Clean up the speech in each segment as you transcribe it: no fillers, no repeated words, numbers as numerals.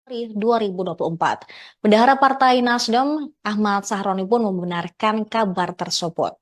2024. Bendahara Partai Nasdem Ahmad Sahroni pun membenarkan kabar tersebut.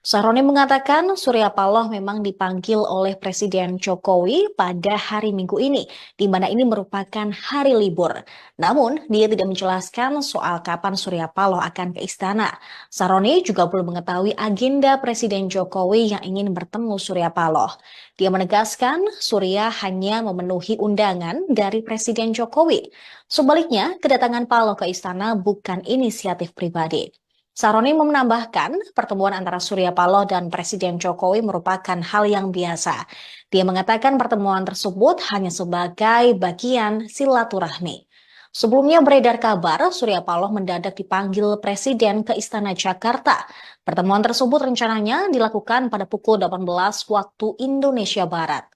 Sahroni mengatakan Surya Paloh memang dipanggil oleh Presiden Jokowi pada hari Minggu ini, di mana ini merupakan hari libur. Namun, dia tidak menjelaskan soal kapan Surya Paloh akan ke istana. Sahroni juga belum mengetahui agenda Presiden Jokowi yang ingin bertemu Surya Paloh. Dia menegaskan Surya hanya memenuhi undangan dari Presiden Jokowi. Sebaliknya, kedatangan Paloh ke istana bukan inisiatif pribadi. Sahroni menambahkan pertemuan antara Surya Paloh dan Presiden Jokowi merupakan hal yang biasa. Dia mengatakan pertemuan tersebut hanya sebagai bagian silaturahmi. Sebelumnya beredar kabar Surya Paloh mendadak dipanggil Presiden ke Istana Jakarta. Pertemuan tersebut rencananya dilakukan pada pukul 18 waktu Indonesia Barat.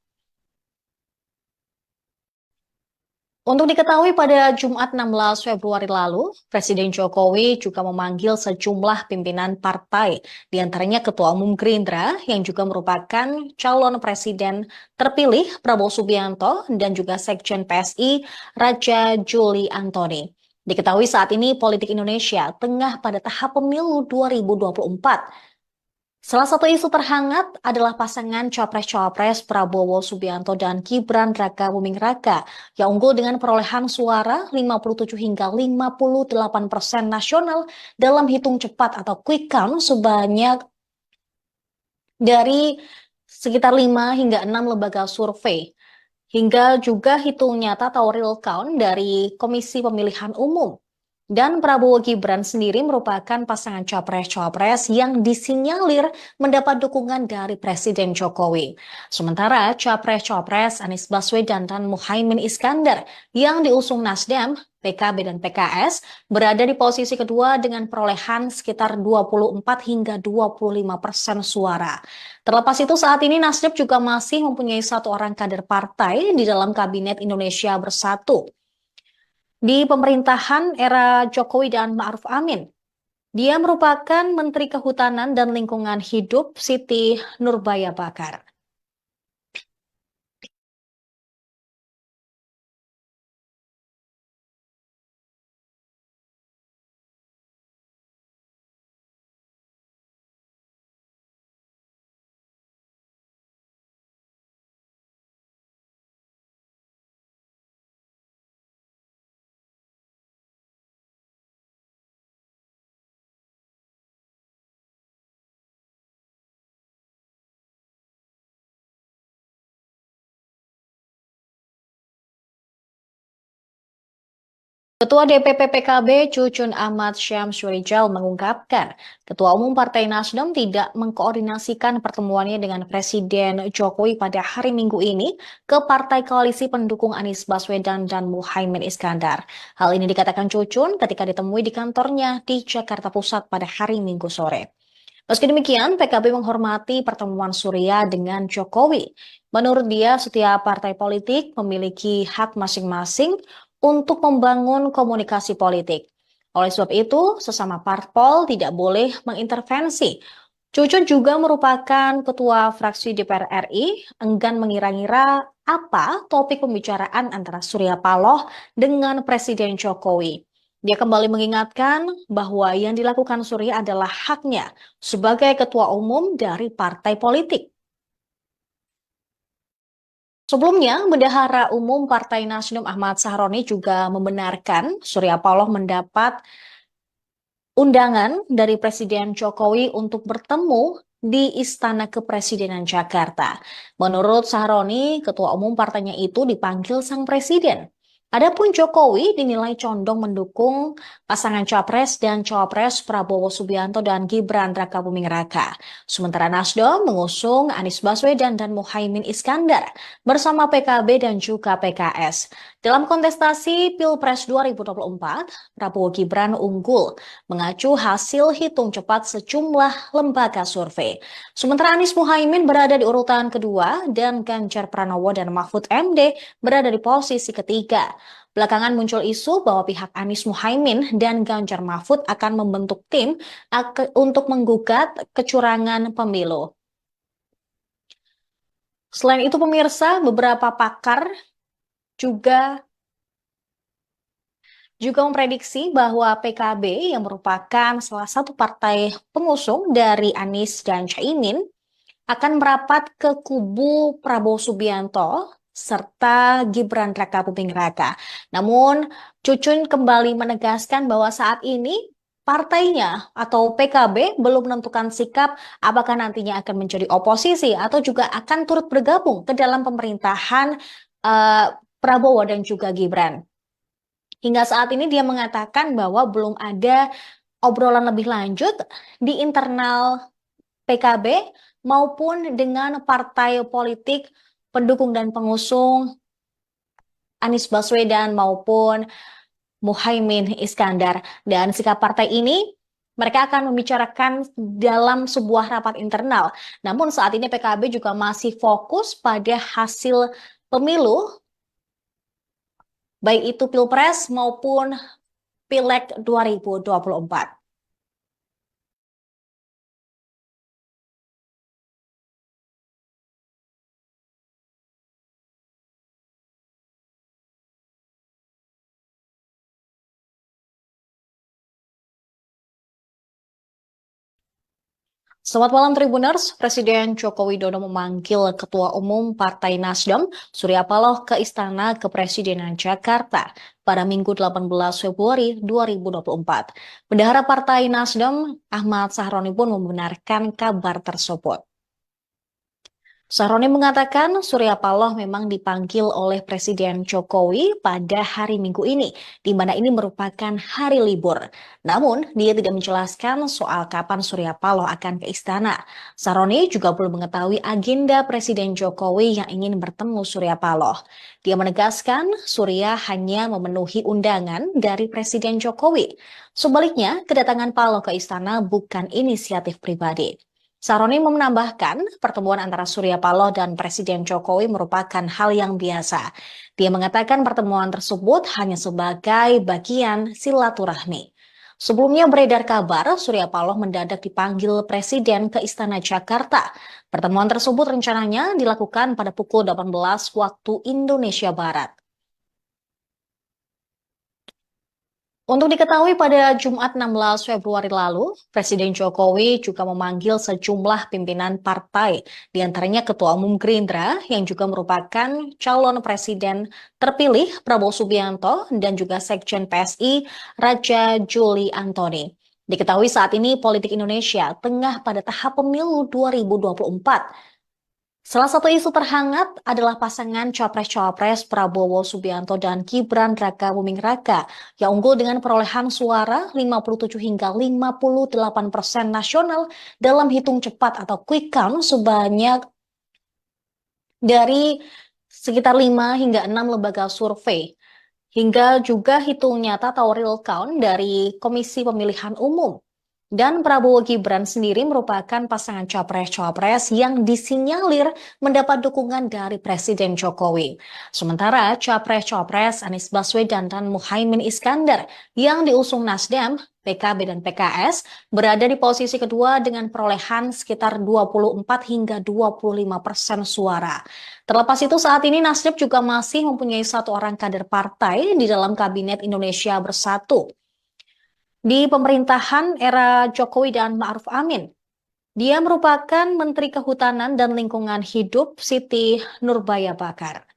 Untuk diketahui pada Jumat 16 Februari lalu, Presiden Jokowi juga memanggil sejumlah pimpinan partai, di antaranya Ketua Umum Gerindra yang juga merupakan calon presiden terpilih Prabowo Subianto dan juga Sekjen PSI Raja Juli Antoni. Diketahui saat ini politik Indonesia tengah pada tahap pemilu 2024. Salah satu isu terhangat adalah pasangan Capres-Cawapres Prabowo Subianto dan Gibran Raka-Buming Raka yang unggul dengan perolehan suara 57 hingga 58% nasional dalam hitung cepat atau quick count sebanyak dari sekitar 5 hingga 6 lembaga survei. Hingga juga hitung nyata atau real count dari Komisi Pemilihan Umum. Dan Prabowo Gibran sendiri merupakan pasangan capres-cawapres yang disinyalir mendapat dukungan dari Presiden Jokowi. Sementara capres-cawapres Anies Baswedan dan Muhaimin Iskandar yang diusung Nasdem, PKB dan PKS berada di posisi kedua dengan perolehan sekitar 24 hingga 25% suara. Terlepas itu saat ini Nasdem juga masih mempunyai satu orang kader partai di dalam Kabinet Indonesia Bersatu di pemerintahan era Jokowi dan Ma'ruf Amin. Dia merupakan Menteri Kehutanan dan Lingkungan Hidup Siti Nurbaya Bakar. Ketua DPP PKB Cucun Ahmad Syamsurijal mengungkapkan, Ketua Umum Partai Nasdem tidak mengkoordinasikan pertemuannya dengan Presiden Jokowi pada hari Minggu ini ke Partai Koalisi Pendukung Anies Baswedan dan Muhaimin Iskandar. Hal ini dikatakan Cucun ketika ditemui di kantornya di Jakarta Pusat pada hari Minggu sore. Meski demikian, PKB menghormati pertemuan Surya dengan Jokowi. Menurut dia, setiap partai politik memiliki hak masing-masing untuk membangun komunikasi politik. Oleh sebab itu, sesama parpol tidak boleh mengintervensi. Cucu juga merupakan ketua fraksi DPR RI, enggan mengira-ngira apa topik pembicaraan antara Surya Paloh dengan Presiden Jokowi. Dia kembali mengingatkan bahwa yang dilakukan Surya adalah haknya sebagai ketua umum dari partai politik. Sebelumnya, Bendahara Umum Partai Nasdem Ahmad Sahroni juga membenarkan Surya Paloh mendapat undangan dari Presiden Jokowi untuk bertemu di Istana Kepresidenan Jakarta. Menurut Sahroni, ketua umum partainya itu dipanggil sang presiden. Adapun Jokowi dinilai condong mendukung pasangan Capres dan Cawapres Prabowo Subianto dan Gibran Rakabuming Raka. Sementara Nasdem mengusung Anies Baswedan dan Muhaimin Iskandar bersama PKB dan juga PKS. Dalam kontestasi Pilpres 2024, Prabowo Gibran unggul mengacu hasil hitung cepat sejumlah lembaga survei. Sementara Anies Muhaimin berada di urutan kedua dan Ganjar Pranowo dan Mahfud MD berada di posisi ketiga. Belakangan muncul isu bahwa pihak Anies Muhaimin dan Ganjar Mahfud akan membentuk tim untuk menggugat kecurangan pemilu. Selain itu pemirsa, beberapa pakar juga juga memprediksi bahwa PKB yang merupakan salah satu partai pengusung dari Anies dan Caimin akan merapat ke kubu Prabowo Subianto serta Gibran Rakabuming Raka. Namun, Cucun kembali menegaskan bahwa saat ini partainya atau PKB belum menentukan sikap apakah nantinya akan menjadi oposisi atau juga akan turut bergabung ke dalam pemerintahan eh, Prabowo dan juga Gibran. Hingga saat ini dia mengatakan bahwa belum ada obrolan lebih lanjut di internal PKB maupun dengan partai politik pendukung dan pengusung Anies Baswedan maupun Muhaimin Iskandar. Dan sikap partai ini mereka akan membicarakan dalam sebuah rapat internal. Namun saat ini PKB juga masih fokus pada hasil pemilu, baik itu Pilpres maupun Pileg 2024. Selamat malam Tribuners, Presiden Joko Widodo memanggil Ketua Umum Partai Nasdem, Surya Paloh ke Istana Kepresidenan Jakarta pada Minggu 18 Februari 2024. Bendahara Partai Nasdem, Ahmad Sahroni pun membenarkan kabar tersebut. Sahroni mengatakan Surya Paloh memang dipanggil oleh Presiden Jokowi pada hari Minggu ini, di mana ini merupakan hari libur. Namun, dia tidak menjelaskan soal kapan Surya Paloh akan ke istana. Sahroni juga belum mengetahui agenda Presiden Jokowi yang ingin bertemu Surya Paloh. Dia menegaskan Surya hanya memenuhi undangan dari Presiden Jokowi. Sebaliknya, kedatangan Paloh ke istana bukan inisiatif pribadi. Sahroni menambahkan pertemuan antara Surya Paloh dan Presiden Jokowi merupakan hal yang biasa. Dia mengatakan pertemuan tersebut hanya sebagai bagian silaturahmi. Sebelumnya beredar kabar Surya Paloh mendadak dipanggil Presiden ke Istana Jakarta. Pertemuan tersebut rencananya dilakukan pada pukul 18 waktu Indonesia Barat. Untuk diketahui pada Jumat 16 Februari lalu, Presiden Jokowi juga memanggil sejumlah pimpinan partai, di antaranya Ketua Umum Gerindra yang juga merupakan calon presiden terpilih Prabowo Subianto dan juga Sekjen PSI Raja Juli Antoni. Diketahui saat ini politik Indonesia tengah pada tahap pemilu 2024. Salah satu isu terhangat adalah pasangan Capres-Cawapres Prabowo Subianto dan Gibran Rakabuming Raka yang unggul dengan perolehan suara 57 hingga 58% nasional dalam hitung cepat atau quick count sebanyak dari sekitar 5 hingga 6 lembaga survei. Hingga juga hitung nyata atau real count dari Komisi Pemilihan Umum. Dan Prabowo Gibran sendiri merupakan pasangan capres-cawapres yang disinyalir mendapat dukungan dari Presiden Jokowi. Sementara capres-cawapres Anies Baswedan dan Muhaimin Iskandar yang diusung Nasdem, PKB dan PKS berada di posisi kedua dengan perolehan sekitar 24 hingga 25% suara. Terlepas itu saat ini Nasdem juga masih mempunyai satu orang kader partai di dalam Kabinet Indonesia Bersatu di pemerintahan era Jokowi dan Ma'ruf Amin. Dia merupakan Menteri Kehutanan dan Lingkungan Hidup Siti Nurbaya Bakar.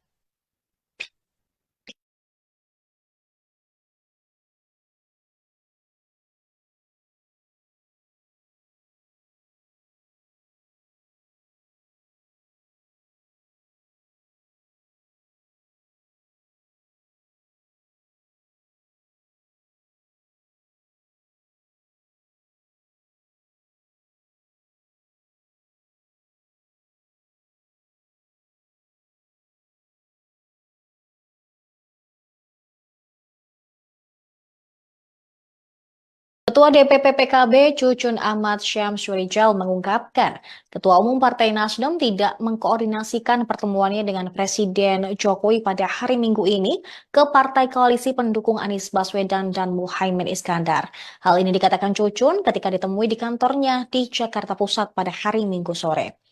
Ketua DPP PKB Cucun Ahmad Syamsurijal mengungkapkan, Ketua Umum Partai Nasdem tidak mengkoordinasikan pertemuannya dengan Presiden Jokowi pada hari Minggu ini ke Partai Koalisi Pendukung Anies Baswedan dan Muhaimin Iskandar. Hal ini dikatakan Cucun ketika ditemui di kantornya di Jakarta Pusat pada hari Minggu sore.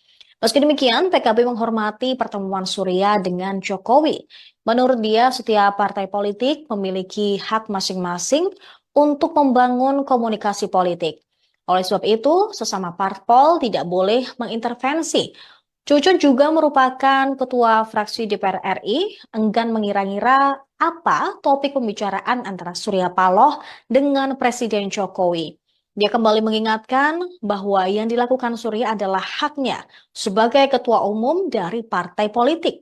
Meski demikian, PKB menghormati pertemuan Surya dengan Jokowi. Menurut dia, setiap partai politik memiliki hak masing-masing untuk membangun komunikasi politik. Oleh sebab itu, sesama parpol tidak boleh mengintervensi. Cucun juga merupakan ketua fraksi DPR RI, enggan mengira-ngira apa topik pembicaraan antara Surya Paloh dengan Presiden Jokowi. Dia kembali mengingatkan bahwa yang dilakukan Surya adalah haknya sebagai ketua umum dari partai politik.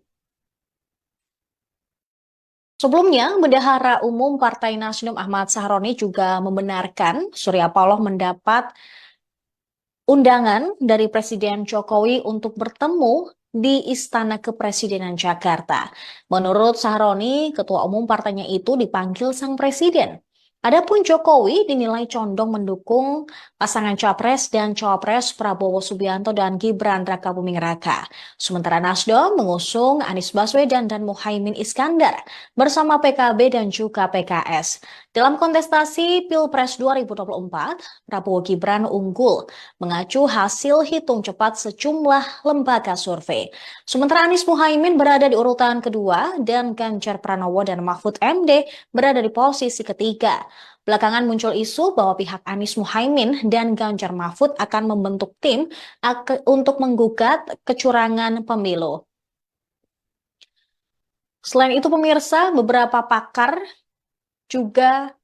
Sebelumnya, Bendahara Umum Partai Nasdem Ahmad Sahroni juga membenarkan Surya Paloh mendapat undangan dari Presiden Jokowi untuk bertemu di Istana Kepresidenan Jakarta. Menurut Sahroni, ketua umum partainya itu dipanggil sang presiden. Adapun Jokowi dinilai condong mendukung pasangan Capres dan Cawapres Prabowo Subianto dan Gibran Rakabuming Raka. Sementara Nasdem mengusung Anies Baswedan dan Muhaimin Iskandar bersama PKB dan juga PKS. Dalam kontestasi Pilpres 2024, Prabowo Gibran unggul mengacu hasil hitung cepat sejumlah lembaga survei. Sementara Anies Muhaimin berada di urutan kedua dan Ganjar Pranowo dan Mahfud MD berada di posisi ketiga. Belakangan muncul isu bahwa pihak Anies Muhaimin dan Ganjar Mahfud akan membentuk tim untuk menggugat kecurangan pemilu. Selain itu pemirsa, beberapa pakar juga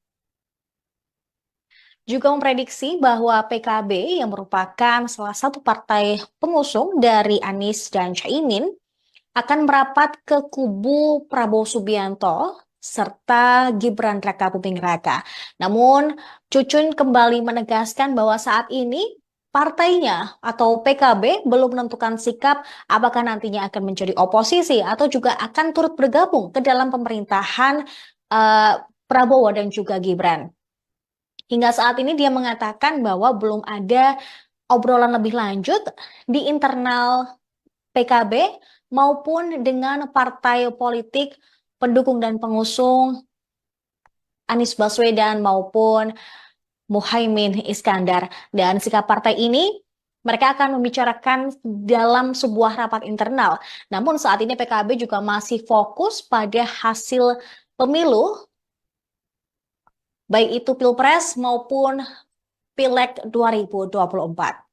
memprediksi bahwa PKB yang merupakan salah satu partai pengusung dari Anies dan Caimin akan merapat ke kubu Prabowo Subianto serta Gibran Rakabuming Raka. Namun, Cucun kembali menegaskan bahwa saat ini partainya atau PKB belum menentukan sikap apakah nantinya akan menjadi oposisi atau juga akan turut bergabung ke dalam pemerintahan eh, Prabowo dan juga Gibran. Hingga saat ini dia mengatakan bahwa belum ada obrolan lebih lanjut di internal PKB maupun dengan partai politik pendukung dan pengusung Anies Baswedan maupun Muhaimin Iskandar. Dan sikap partai ini mereka akan membicarakan dalam sebuah rapat internal. Namun saat ini PKB juga masih fokus pada hasil pemilu, baik itu Pilpres maupun Pileg 2024.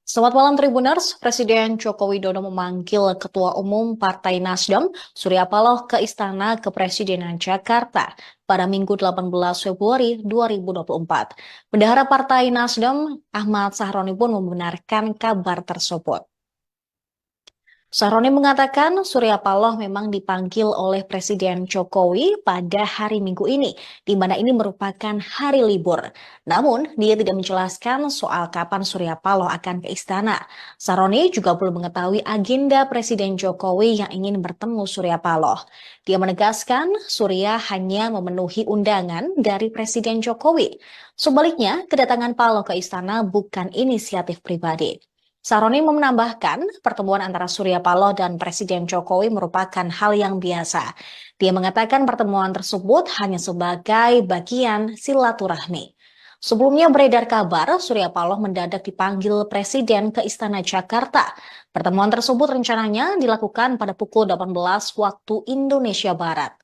Selamat malam Tribuners, Presiden Joko Widodo memanggil Ketua Umum Partai Nasdem, Surya Paloh ke Istana Kepresidenan Jakarta pada Minggu 18 Februari 2024. Bendahara Partai Nasdem, Ahmad Sahroni pun membenarkan kabar tersebut. Sahroni mengatakan Surya Paloh memang dipanggil oleh Presiden Jokowi pada hari Minggu ini, di mana ini merupakan hari libur. Namun, dia tidak menjelaskan soal kapan Surya Paloh akan ke istana. Sahroni juga belum mengetahui agenda Presiden Jokowi yang ingin bertemu Surya Paloh. Dia menegaskan Surya hanya memenuhi undangan dari Presiden Jokowi. Sebaliknya, kedatangan Paloh ke istana bukan inisiatif pribadi. Saroni menambahkan pertemuan antara Surya Paloh dan Presiden Jokowi merupakan hal yang biasa. Dia mengatakan pertemuan tersebut hanya sebagai bagian silaturahmi. Sebelumnya beredar kabar Surya Paloh mendadak dipanggil Presiden ke Istana Jakarta. Pertemuan tersebut rencananya dilakukan pada pukul 18 waktu Indonesia Barat.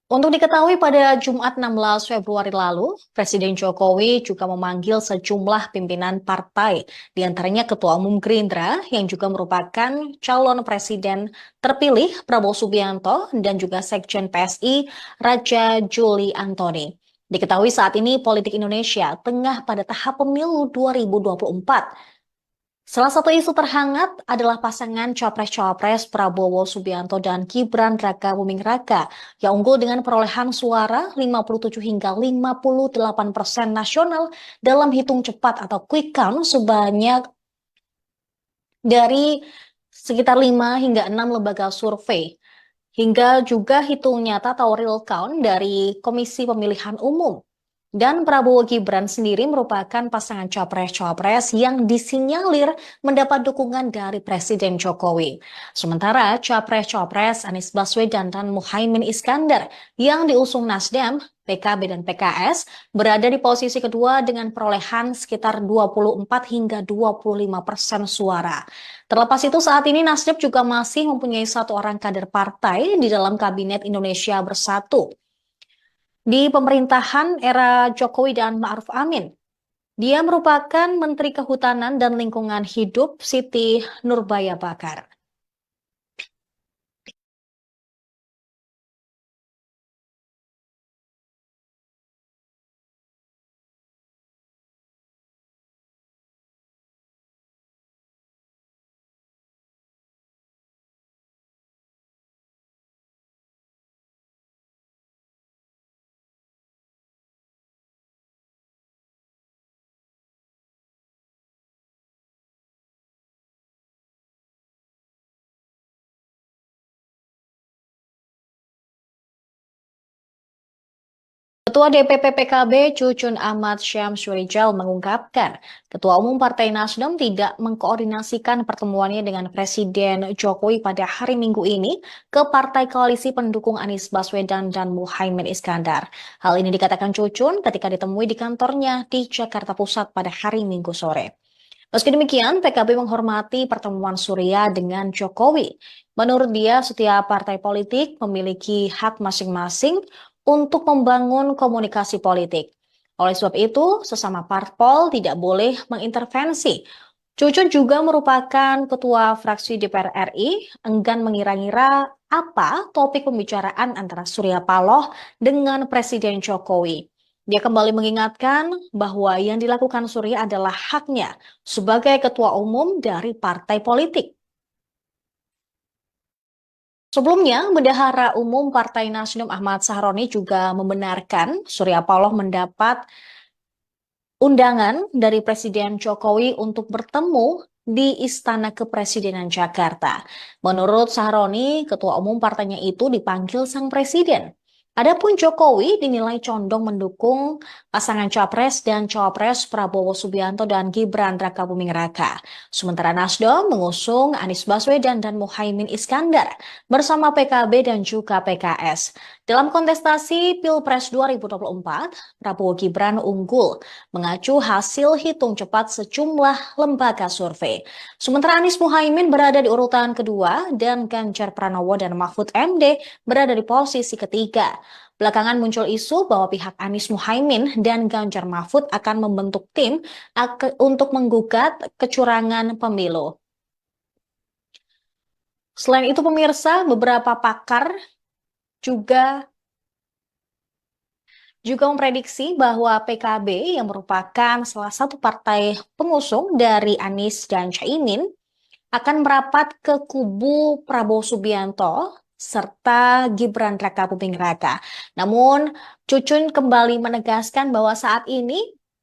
Untuk diketahui pada Jumat 16 Februari lalu, Presiden Jokowi juga memanggil sejumlah pimpinan partai, di antaranya Ketua Umum Gerindra yang juga merupakan calon presiden terpilih Prabowo Subianto dan juga Sekjen PSI Raja Juli Antoni. Diketahui saat ini politik Indonesia tengah pada tahap pemilu 2024. Salah satu isu terhangat adalah pasangan Capres-Cawapres Prabowo Subianto dan Gibran Rakabuming Raka yang unggul dengan perolehan suara 57 hingga 58% nasional dalam hitung cepat atau quick count sebanyak dari sekitar 5 hingga 6 lembaga survei. Hingga juga hitung nyata atau real count dari Komisi Pemilihan Umum. Dan Prabowo Gibran sendiri merupakan pasangan capres-cawapres yang disinyalir mendapat dukungan dari Presiden Jokowi. Sementara capres-cawapres Anies Baswedan dan Muhaimin Iskandar yang diusung Nasdem, PKB dan PKS berada di posisi kedua dengan perolehan sekitar 24 hingga 25% suara. Terlepas itu saat ini Nasdem juga masih mempunyai satu orang kader partai di dalam Kabinet Indonesia Bersatu di pemerintahan era Jokowi dan Ma'ruf Amin. Dia merupakan Menteri Kehutanan dan Lingkungan Hidup Siti Nurbaya Bakar. Ketua DPP PKB Cucun Ahmad Syamsurijal mengungkapkan, Ketua Umum Partai Nasdem tidak mengkoordinasikan pertemuannya dengan Presiden Jokowi pada hari Minggu ini ke Partai Koalisi Pendukung Anies Baswedan dan Muhaimin Iskandar. Hal ini dikatakan Cucun ketika ditemui di kantornya di Jakarta Pusat pada hari Minggu sore. Meski demikian, PKB menghormati pertemuan Surya dengan Jokowi. Menurut dia, setiap partai politik memiliki hak masing-masing untuk membangun komunikasi politik. Oleh sebab itu, sesama parpol tidak boleh mengintervensi. Cucu juga merupakan ketua fraksi DPR RI, enggan mengira-ngira apa topik pembicaraan antara Surya Paloh dengan Presiden Jokowi. Dia kembali mengingatkan bahwa yang dilakukan Surya adalah haknya sebagai ketua umum dari partai politik. Sebelumnya, Bendahara Umum Partai Nasdem Ahmad Sahroni juga membenarkan Surya Paloh mendapat undangan dari Presiden Jokowi untuk bertemu di Istana Kepresidenan Jakarta. Menurut Sahroni, ketua umum partainya itu dipanggil sang presiden. Adapun Jokowi dinilai condong mendukung pasangan Capres dan Cawapres Prabowo Subianto dan Gibran Rakabuming Raka. Sementara Nasdem mengusung Anies Baswedan dan Muhaimin Iskandar bersama PKB dan juga PKS. Dalam kontestasi Pilpres 2024, Prabowo Gibran unggul mengacu hasil hitung cepat sejumlah lembaga survei. Sementara Anies Muhaimin berada di urutan kedua dan Ganjar Pranowo dan Mahfud MD berada di posisi ketiga. Belakangan muncul isu bahwa pihak Anies Muhaimin dan Ganjar Mahfud akan membentuk tim untuk menggugat kecurangan pemilu. Selain itu pemirsa, beberapa pakar juga memprediksi bahwa PKB yang merupakan salah satu partai pengusung dari Anies dan Caimin akan merapat ke kubu Prabowo Subianto serta Gibran Rakabuming Raka. Namun, Cucun kembali menegaskan bahwa saat ini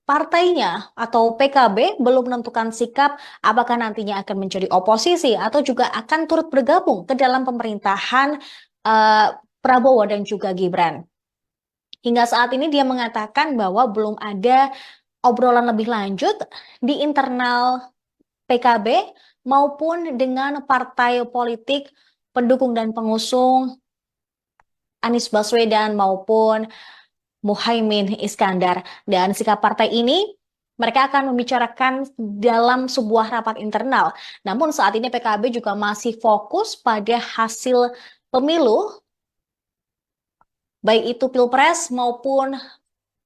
partainya atau PKB belum menentukan sikap apakah nantinya akan menjadi oposisi atau juga akan turut bergabung ke dalam pemerintahan eh, Prabowo dan juga Gibran. Hingga saat ini dia mengatakan bahwa belum ada obrolan lebih lanjut di internal PKB maupun dengan partai politik pendukung dan pengusung Anies Baswedan maupun Muhaimin Iskandar. Dan sikap partai ini mereka akan membicarakan dalam sebuah rapat internal. Namun saat ini PKB juga masih fokus pada hasil pemilu, baik itu Pilpres maupun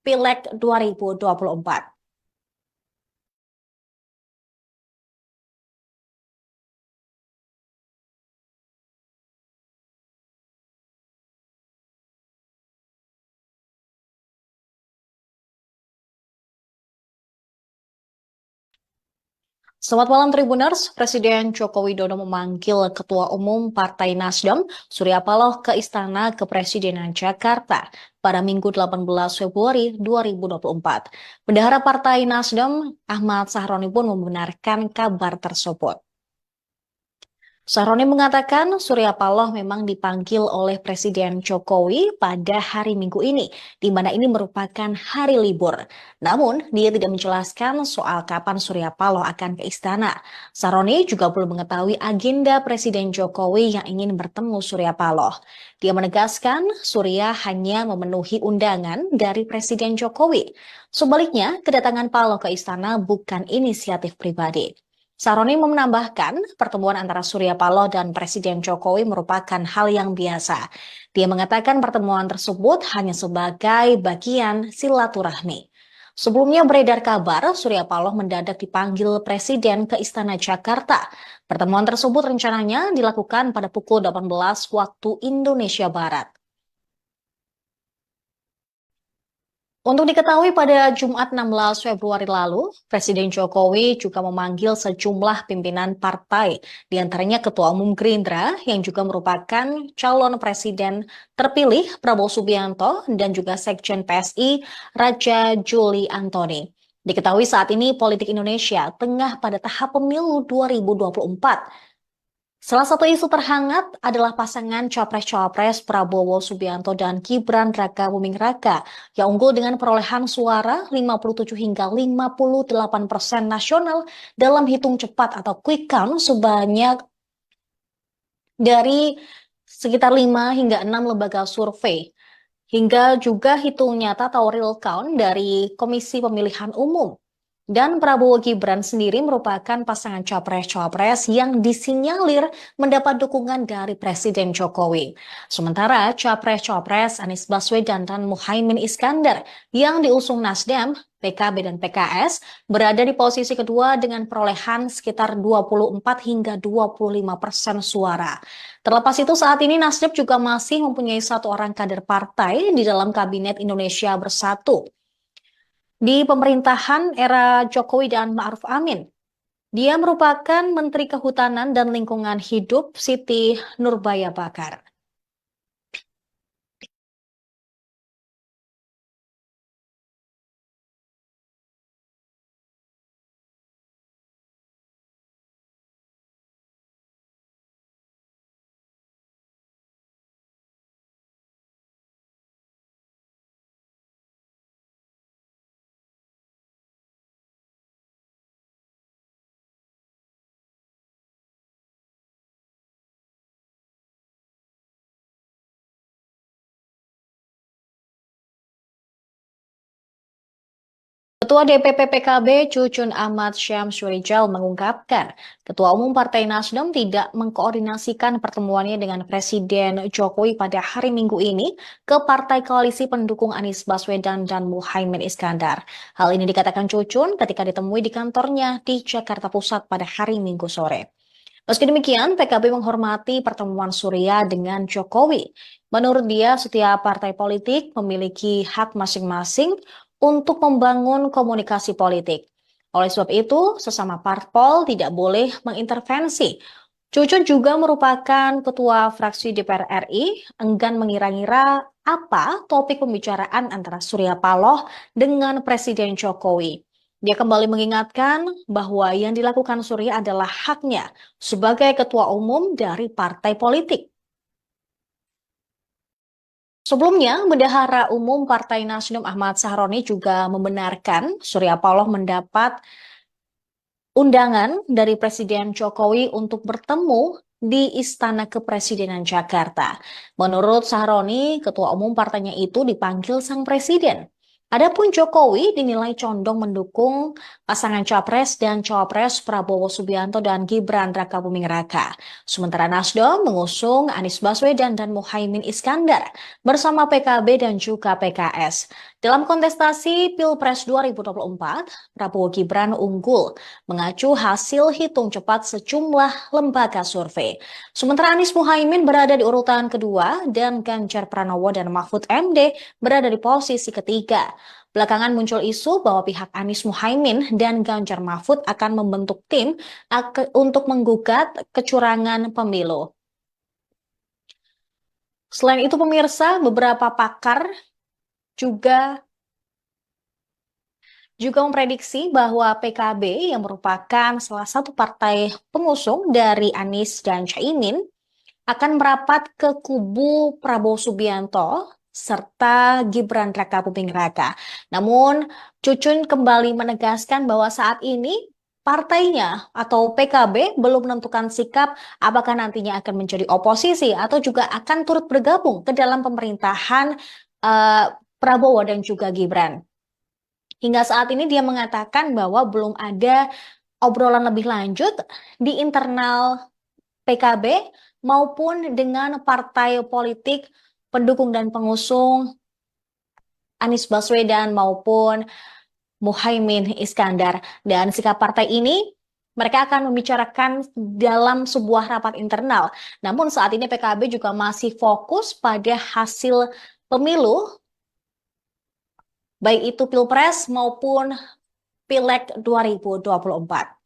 Pileg 2024. Selamat malam Tribuners, Presiden Joko Widodo memanggil Ketua Umum Partai Nasdem, Surya Paloh ke Istana Kepresidenan Jakarta pada Minggu 18 Februari 2024. Bendahara Partai Nasdem, Ahmad Sahroni pun membenarkan kabar tersebut. Sahroni mengatakan Surya Paloh memang dipanggil oleh Presiden Jokowi pada hari Minggu ini, di mana ini merupakan hari libur. Namun, dia tidak menjelaskan soal kapan Surya Paloh akan ke istana. Sahroni juga belum mengetahui agenda Presiden Jokowi yang ingin bertemu Surya Paloh. Dia menegaskan Surya hanya memenuhi undangan dari Presiden Jokowi. Sebaliknya, kedatangan Paloh ke istana bukan inisiatif pribadi. Saroni menambahkan, pertemuan antara Surya Paloh dan Presiden Jokowi merupakan hal yang biasa. Dia mengatakan pertemuan tersebut hanya sebagai bagian silaturahmi. Sebelumnya beredar kabar Surya Paloh mendadak dipanggil Presiden ke Istana Jakarta. Pertemuan tersebut rencananya dilakukan pada pukul 18 waktu Indonesia Barat. Untuk diketahui pada Jumat 16 Februari lalu, Presiden Jokowi juga memanggil sejumlah pimpinan partai, di antaranya Ketua Umum Gerindra yang juga merupakan calon presiden terpilih Prabowo Subianto dan juga Sekjen PSI Raja Juli Antoni. Diketahui saat ini politik Indonesia tengah pada tahap pemilu 2024. Salah satu isu terhangat adalah pasangan Capres-Cawapres Prabowo Subianto dan Gibran Raka Buming Raka yang unggul dengan perolehan suara 57 hingga 58% nasional dalam hitung cepat atau quick count sebanyak dari sekitar 5 hingga 6 lembaga survei. Hingga juga hitung nyata atau real count dari Komisi Pemilihan Umum. Dan Prabowo Gibran sendiri merupakan pasangan capres-cawapres yang disinyalir mendapat dukungan dari Presiden Jokowi. Sementara capres-cawapres Anies Baswedan dan Muhaimin Iskandar yang diusung Nasdem, PKB dan PKS berada di posisi kedua dengan perolehan sekitar 24 hingga 25% suara. Terlepas itu saat ini Nasdem juga masih mempunyai satu orang kader partai di dalam Kabinet Indonesia Bersatu di pemerintahan era Jokowi dan Ma'ruf Amin. Dia merupakan Menteri Kehutanan dan Lingkungan Hidup Siti Nurbaya Bakar. Ketua DPP PKB Cucun Ahmad Syamsurijal mengungkapkan, Ketua Umum Partai Nasdem tidak mengkoordinasikan pertemuannya dengan Presiden Jokowi pada hari Minggu ini ke Partai Koalisi Pendukung Anies Baswedan dan Muhaimin Iskandar. Hal ini dikatakan Cucun ketika ditemui di kantornya di Jakarta Pusat pada hari Minggu sore. Meski demikian, PKB menghormati pertemuan Surya dengan Jokowi. Menurut dia, setiap partai politik memiliki hak masing-masing untuk membangun komunikasi politik. Oleh sebab itu, sesama parpol tidak boleh mengintervensi. Cucun juga merupakan ketua fraksi DPR RI, enggan mengira-ngira apa topik pembicaraan antara Surya Paloh dengan Presiden Jokowi. Dia kembali mengingatkan bahwa yang dilakukan Surya adalah haknya sebagai ketua umum dari partai politik. Sebelumnya, Bendahara Umum Partai Nasdem Ahmad Sahroni juga membenarkan Surya Paloh mendapat undangan dari Presiden Jokowi untuk bertemu di Istana Kepresidenan Jakarta. Menurut Sahroni, ketua umum partainya itu dipanggil sang presiden. Adapun Jokowi dinilai condong mendukung pasangan Capres dan Cawapres Prabowo Subianto dan Gibran Rakabuming Raka. Sementara Nasdem mengusung Anies Baswedan dan Muhaimin Iskandar bersama PKB dan juga PKS. Dalam kontestasi Pilpres 2024, Prabowo Gibran unggul mengacu hasil hitung cepat sejumlah lembaga survei. Sementara Anies Muhaimin berada di urutan kedua dan Ganjar Pranowo dan Mahfud MD berada di posisi ketiga. Belakangan muncul isu bahwa pihak Anies Muhaimin dan Ganjar Mahfud akan membentuk tim untuk menggugat kecurangan pemilu. Selain itu pemirsa, beberapa pakar juga juga memprediksi bahwa PKB yang merupakan salah satu partai pengusung dari Anies dan Caimin akan merapat ke kubu Prabowo Subianto serta Gibran Rakabuming Raka. Namun, Cucun kembali menegaskan bahwa saat ini partainya atau PKB belum menentukan sikap apakah nantinya akan menjadi oposisi atau juga akan turut bergabung ke dalam pemerintahan eh, Prabowo dan juga Gibran. Hingga saat ini dia mengatakan bahwa belum ada obrolan lebih lanjut di internal PKB maupun dengan partai politik pendukung dan pengusung Anies Baswedan maupun Muhaimin Iskandar. Dan sikap partai ini mereka akan membicarakan dalam sebuah rapat internal. Namun saat ini PKB juga masih fokus pada hasil pemilu, baik itu Pilpres maupun Pileg 2024.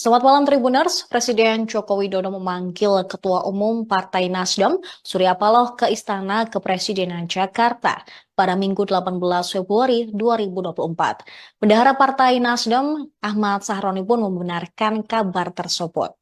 Selamat malam Tribuners, Presiden Joko Widodo memanggil Ketua Umum Partai Nasdem, Surya Paloh ke Istana Kepresidenan Jakarta pada Minggu 18 Februari 2024. Bendahara Partai Nasdem, Ahmad Sahroni pun membenarkan kabar tersebut.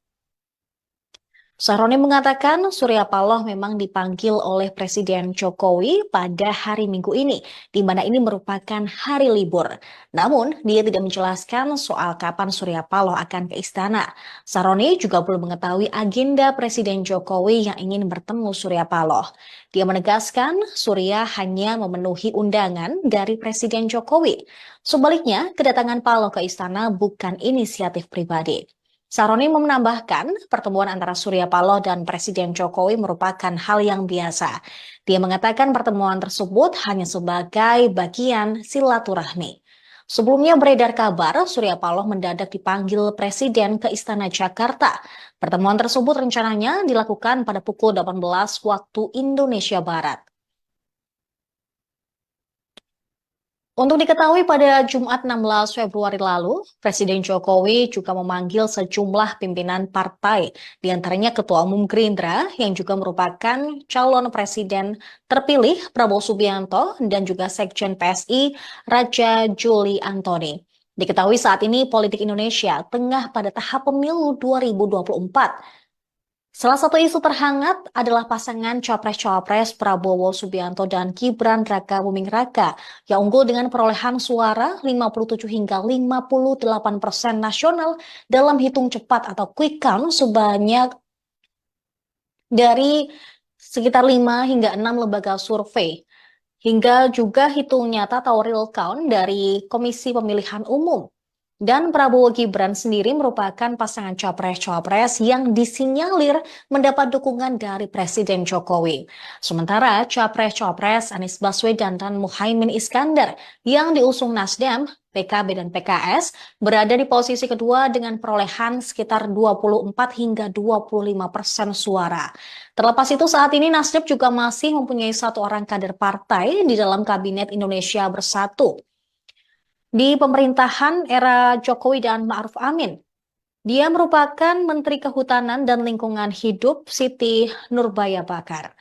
Sahroni mengatakan Surya Paloh memang dipanggil oleh Presiden Jokowi pada hari Minggu ini, di mana ini merupakan hari libur. Namun, dia tidak menjelaskan soal kapan Surya Paloh akan ke istana. Sahroni juga belum mengetahui agenda Presiden Jokowi yang ingin bertemu Surya Paloh. Dia menegaskan Surya hanya memenuhi undangan dari Presiden Jokowi. Sebaliknya, kedatangan Paloh ke istana bukan inisiatif pribadi. Sahroni menambahkan pertemuan antara Surya Paloh dan Presiden Jokowi merupakan hal yang biasa. Dia mengatakan pertemuan tersebut hanya sebagai bagian silaturahmi. Sebelumnya beredar kabar Surya Paloh mendadak dipanggil Presiden ke Istana Jakarta. Pertemuan tersebut rencananya dilakukan pada pukul 18 waktu Indonesia Barat. Untuk diketahui pada Jumat 16 Februari lalu, Presiden Jokowi juga memanggil sejumlah pimpinan partai, di antaranya Ketua Umum Gerindra yang juga merupakan calon presiden terpilih Prabowo Subianto dan juga Sekjen PSI Raja Juli Antoni. Diketahui saat ini politik Indonesia tengah pada tahap pemilu 2024. Salah satu isu terhangat adalah pasangan Capres-Cawapres Prabowo Subianto dan Gibran Rakabuming Raka yang unggul dengan perolehan suara 57 hingga 58% nasional dalam hitung cepat atau quick count sebanyak dari sekitar 5 hingga 6 lembaga survei. Hingga juga hitung nyata atau real count dari Komisi Pemilihan Umum. Dan Prabowo Gibran sendiri merupakan pasangan capres-cawapres yang disinyalir mendapat dukungan dari Presiden Jokowi. Sementara capres-cawapres Anies Baswedan dan Muhaimin Iskandar yang diusung Nasdem, PKB dan PKS berada di posisi kedua dengan perolehan sekitar 24 hingga 25% suara. Terlepas itu saat ini Nasdem juga masih mempunyai satu orang kader partai di dalam Kabinet Indonesia Bersatu di pemerintahan era Jokowi dan Ma'ruf Amin. Dia merupakan Menteri Kehutanan dan Lingkungan Hidup Siti Nurbaya Bakar.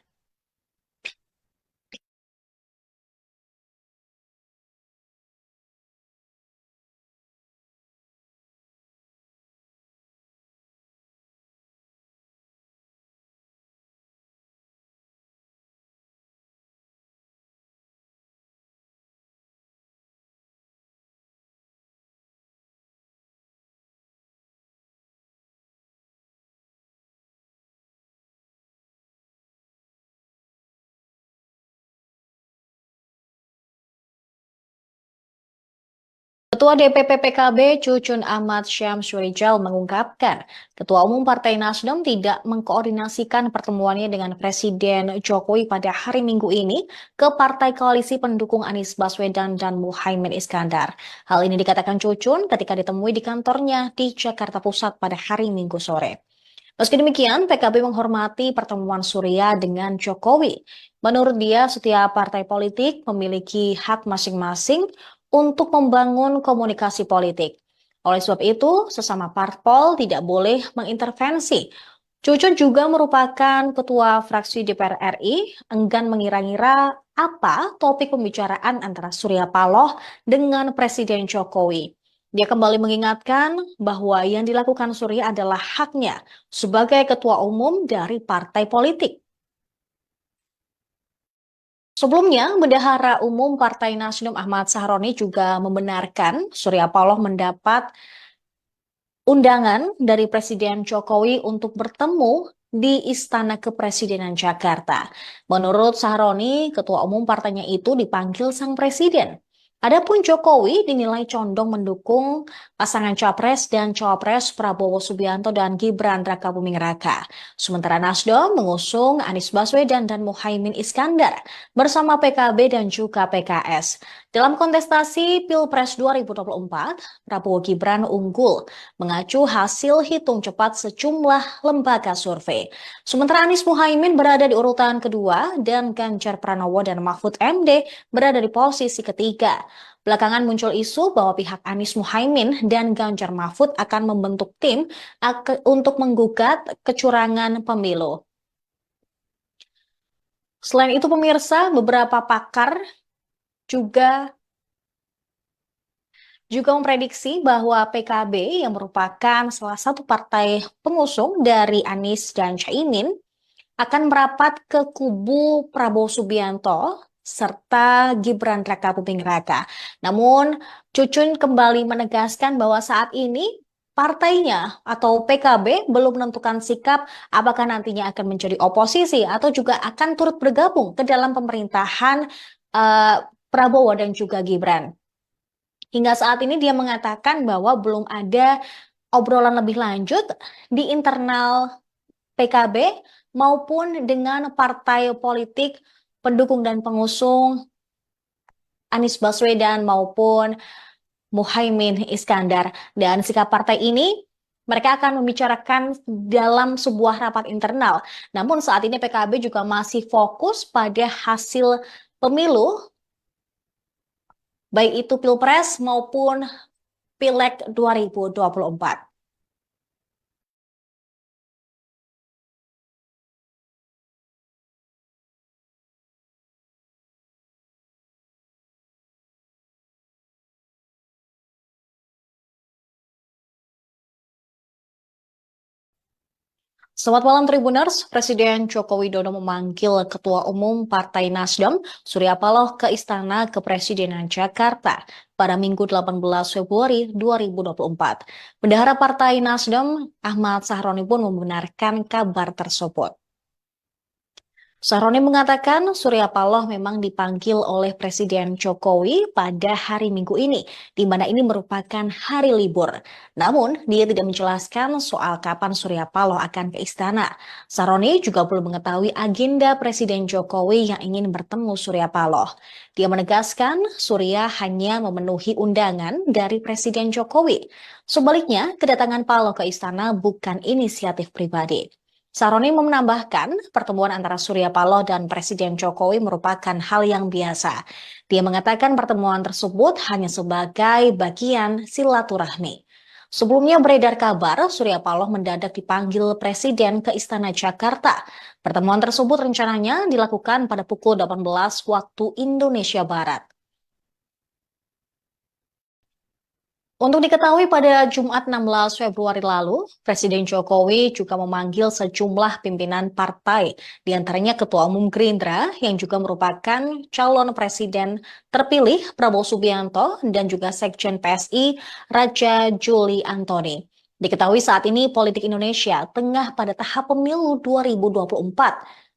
Ketua DPP PKB Cucun Ahmad Syamsurijal mengungkapkan, Ketua Umum Partai Nasdem tidak mengkoordinasikan pertemuannya dengan Presiden Jokowi pada hari Minggu ini ke Partai Koalisi Pendukung Anies Baswedan dan Muhaimin Iskandar. Hal ini dikatakan Cucun ketika ditemui di kantornya di Jakarta Pusat pada hari Minggu sore. Meski demikian, PKB menghormati pertemuan Surya dengan Jokowi. Menurut dia, setiap partai politik memiliki hak masing-masing untuk membangun komunikasi politik. Oleh sebab itu, sesama parpol tidak boleh mengintervensi. Cucun juga merupakan ketua fraksi DPR RI, enggan mengira-ngira apa topik pembicaraan antara Surya Paloh dengan Presiden Jokowi. Dia kembali mengingatkan bahwa yang dilakukan Surya adalah haknya sebagai ketua umum dari partai politik. Sebelumnya, Bendahara Umum Partai Nasdem Ahmad Sahroni juga membenarkan Surya Paloh mendapat undangan dari Presiden Jokowi untuk bertemu di Istana Kepresidenan Jakarta. Menurut Sahroni, ketua umum partainya itu dipanggil sang presiden. Adapun Jokowi dinilai condong mendukung pasangan Capres dan Cawapres Prabowo Subianto dan Gibran Rakabuming Raka. Sementara Nasdem mengusung Anies Baswedan dan Muhaimin Iskandar bersama PKB dan juga PKS. Dalam kontestasi Pilpres 2024, Prabowo Gibran unggul mengacu hasil hitung cepat sejumlah lembaga survei. Sementara Anies Muhaimin berada di urutan kedua dan Ganjar Pranowo dan Mahfud MD berada di posisi ketiga. Belakangan muncul isu bahwa pihak Anies Muhaimin dan Ganjar Mahfud akan membentuk tim untuk menggugat kecurangan pemilu. Selain itu pemirsa, beberapa pakar juga memprediksi bahwa PKB yang merupakan salah satu partai pengusung dari Anies dan Caimin akan merapat ke kubu Prabowo Subianto serta Gibran Rakabuming Raka. Namun, Cucun kembali menegaskan bahwa saat ini partainya atau PKB belum menentukan sikap apakah nantinya akan menjadi oposisi atau juga akan turut bergabung ke dalam pemerintahan eh, Prabowo dan juga Gibran. Hingga saat ini dia mengatakan bahwa belum ada obrolan lebih lanjut di internal PKB maupun dengan partai politik pendukung dan pengusung Anies Baswedan maupun Muhaimin Iskandar. Dan sikap partai ini mereka akan membicarakan dalam sebuah rapat internal. Namun saat ini PKB juga masih fokus pada hasil pemilu, baik itu Pilpres maupun Pileg 2024. Selamat malam Tribuners, Presiden Joko Widodo memanggil Ketua Umum Partai Nasdem, Surya Paloh ke Istana Kepresidenan Jakarta pada Minggu 18 Februari 2024. Bendahara Partai Nasdem, Ahmad Sahroni pun membenarkan kabar tersebut. Sahroni mengatakan Surya Paloh memang dipanggil oleh Presiden Jokowi pada hari Minggu ini, di mana ini merupakan hari libur. Namun, dia tidak menjelaskan soal kapan Surya Paloh akan ke istana. Sahroni juga belum mengetahui agenda Presiden Jokowi yang ingin bertemu Surya Paloh. Dia menegaskan Surya hanya memenuhi undangan dari Presiden Jokowi. Sebaliknya, kedatangan Paloh ke istana bukan inisiatif pribadi. Saroni menambahkan pertemuan antara Surya Paloh dan Presiden Jokowi merupakan hal yang biasa. Dia mengatakan pertemuan tersebut hanya sebagai bagian silaturahmi. Sebelumnya beredar kabar Surya Paloh mendadak dipanggil Presiden ke Istana Jakarta. Pertemuan tersebut rencananya dilakukan pada pukul 18 waktu Indonesia Barat. Untuk diketahui pada Jumat 16 Februari lalu, Presiden Jokowi juga memanggil sejumlah pimpinan partai, di antaranya Ketua Umum Gerindra yang juga merupakan calon presiden terpilih Prabowo Subianto dan juga Sekjen PSI Raja Juli Antoni. Diketahui saat ini politik Indonesia tengah pada tahap pemilu 2024.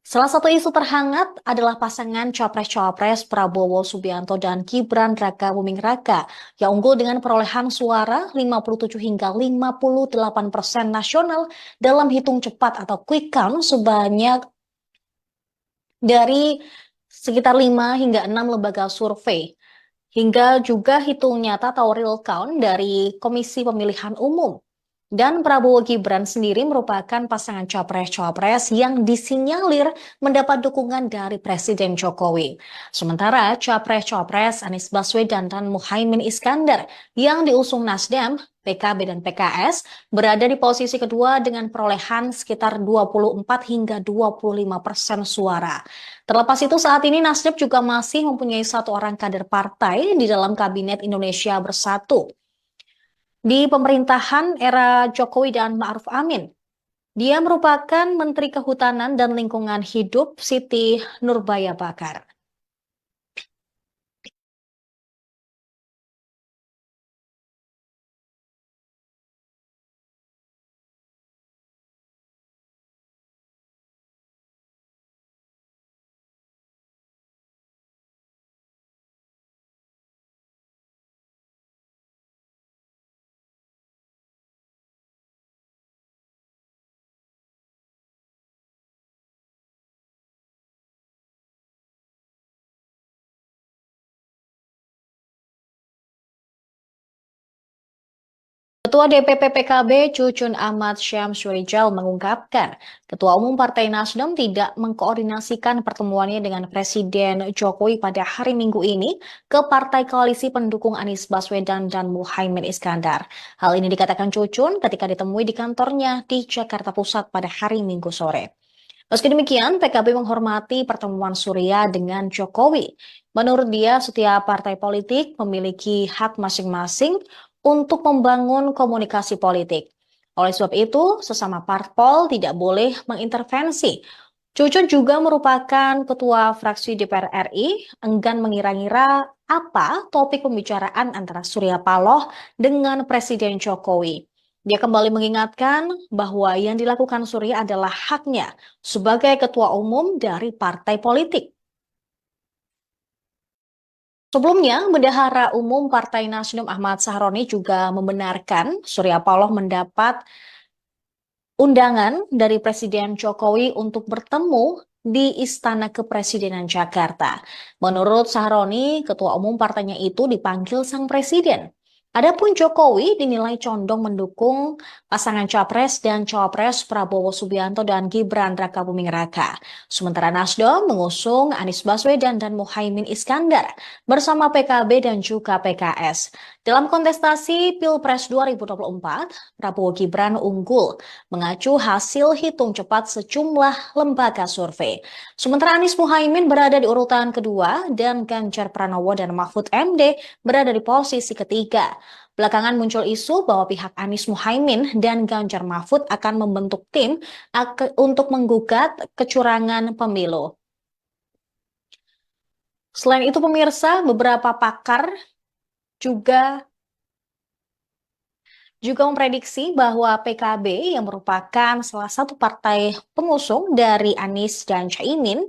Salah satu isu terhangat adalah pasangan Capres-Cawapres Prabowo Subianto dan Gibran Rakabuming Raka yang unggul dengan perolehan suara 57 hingga 58% nasional dalam hitung cepat atau quick count sebanyak dari sekitar 5 hingga 6 lembaga survei. Hingga juga hitung nyata atau real count dari Komisi Pemilihan Umum. Dan Prabowo Gibran sendiri merupakan pasangan capres-cawapres yang disinyalir mendapat dukungan dari Presiden Jokowi. Sementara capres-cawapres Anies Baswedan dan Muhaimin Iskandar yang diusung Nasdem, PKB dan PKS berada di posisi kedua dengan perolehan sekitar 24 hingga 25% suara. Terlepas itu saat ini Nasdem juga masih mempunyai satu orang kader partai di dalam Kabinet Indonesia Bersatu di pemerintahan era Jokowi dan Ma'ruf Amin. Dia merupakan Menteri Kehutanan dan Lingkungan Hidup Siti Nurbaya Bakar. Ketua DPP PKB Cucun Ahmad Syamsurijal mengungkapkan, Ketua Umum Partai Nasdem tidak mengkoordinasikan pertemuannya dengan Presiden Jokowi pada hari Minggu ini ke partai koalisi pendukung Anies Baswedan dan Muhaimin Iskandar. Hal ini dikatakan Cucun ketika ditemui di kantornya di Jakarta Pusat pada hari Minggu sore. Meski demikian, PKB menghormati pertemuan Surya dengan Jokowi. Menurut dia, setiap partai politik memiliki hak masing-masing untuk membangun komunikasi politik. Oleh sebab itu, sesama parpol tidak boleh mengintervensi. Cucu juga merupakan ketua fraksi DPR RI, enggan mengira-ngira apa topik pembicaraan antara Surya Paloh dengan Presiden Jokowi. Dia kembali mengingatkan bahwa yang dilakukan Surya adalah haknya sebagai ketua umum dari partai politik. Sebelumnya, Bendahara Umum Partai Nasdem Ahmad Sahroni juga membenarkan Surya Paloh mendapat undangan dari Presiden Jokowi untuk bertemu di Istana Kepresidenan Jakarta. Menurut Sahroni, ketua umum partainya itu dipanggil sang presiden. Adapun Jokowi dinilai condong mendukung pasangan Capres dan Cawapres Prabowo Subianto dan Gibran Rakabuming Raka. Sementara Nasdem mengusung Anies Baswedan dan Muhaimin Iskandar bersama PKB dan juga PKS. Dalam kontestasi Pilpres 2024, Prabowo Gibran unggul mengacu hasil hitung cepat sejumlah lembaga survei. Sementara Anies Muhaimin berada di urutan kedua dan Ganjar Pranowo dan Mahfud MD berada di posisi ketiga. Belakangan muncul isu bahwa pihak Anies Muhaimin dan Ganjar Mahfud akan membentuk tim untuk menggugat kecurangan pemilu. Selain itu pemirsa, beberapa pakar juga memprediksi bahwa PKB yang merupakan salah satu partai pengusung dari Anies dan Caimin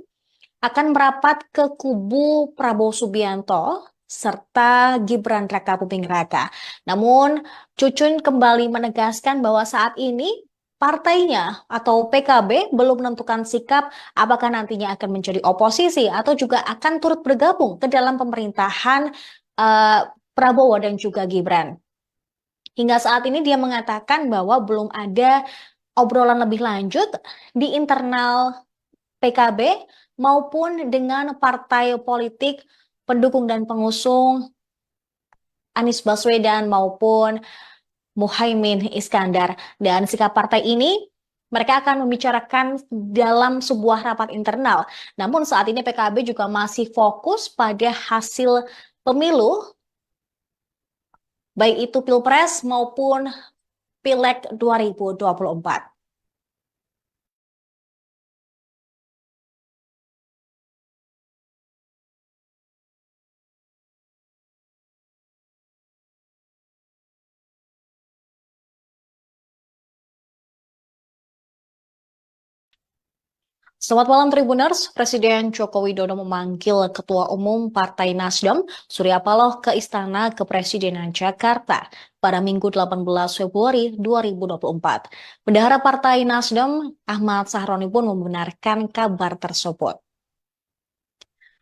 akan merapat ke kubu Prabowo Subianto serta Gibran Rakabuming Raka. Namun, Cucun kembali menegaskan bahwa saat ini partainya atau PKB belum menentukan sikap apakah nantinya akan menjadi oposisi atau juga akan turut bergabung ke dalam pemerintahan Prabowo dan juga Gibran. Hingga saat ini dia mengatakan bahwa belum ada obrolan lebih lanjut di internal PKB maupun dengan partai politik pendukung dan pengusung Anies Baswedan maupun Muhaimin Iskandar. Dan sikap partai ini mereka akan membicarakan dalam sebuah rapat internal. Namun saat ini PKB juga masih fokus pada hasil pemilu, baik itu Pilpres maupun Pileg 2024. Selamat malam Tribuners, Presiden Joko Widodo memanggil Ketua Umum Partai Nasdem, Surya Paloh ke Istana Kepresidenan Jakarta pada Minggu 18 Februari 2024. Bendahara Partai Nasdem, Ahmad Sahroni pun membenarkan kabar tersebut.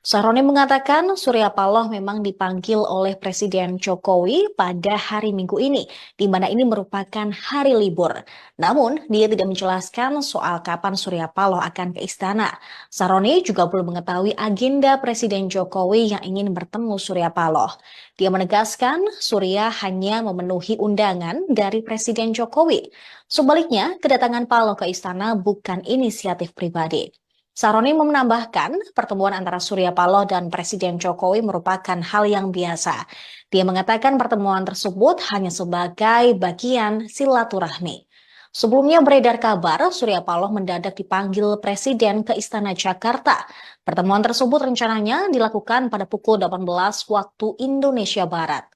Sahroni mengatakan Surya Paloh memang dipanggil oleh Presiden Jokowi pada hari Minggu ini, di mana ini merupakan hari libur. Namun, dia tidak menjelaskan soal kapan Surya Paloh akan ke istana. Sahroni juga belum mengetahui agenda Presiden Jokowi yang ingin bertemu Surya Paloh. Dia menegaskan Surya hanya memenuhi undangan dari Presiden Jokowi. Sebaliknya, kedatangan Paloh ke istana bukan inisiatif pribadi. Saroni menambahkan pertemuan antara Surya Paloh dan Presiden Jokowi merupakan hal yang biasa. Dia mengatakan pertemuan tersebut hanya sebagai bagian silaturahmi. Sebelumnya beredar kabar Surya Paloh mendadak dipanggil Presiden ke Istana Jakarta. Pertemuan tersebut rencananya dilakukan pada pukul 18 waktu Indonesia Barat.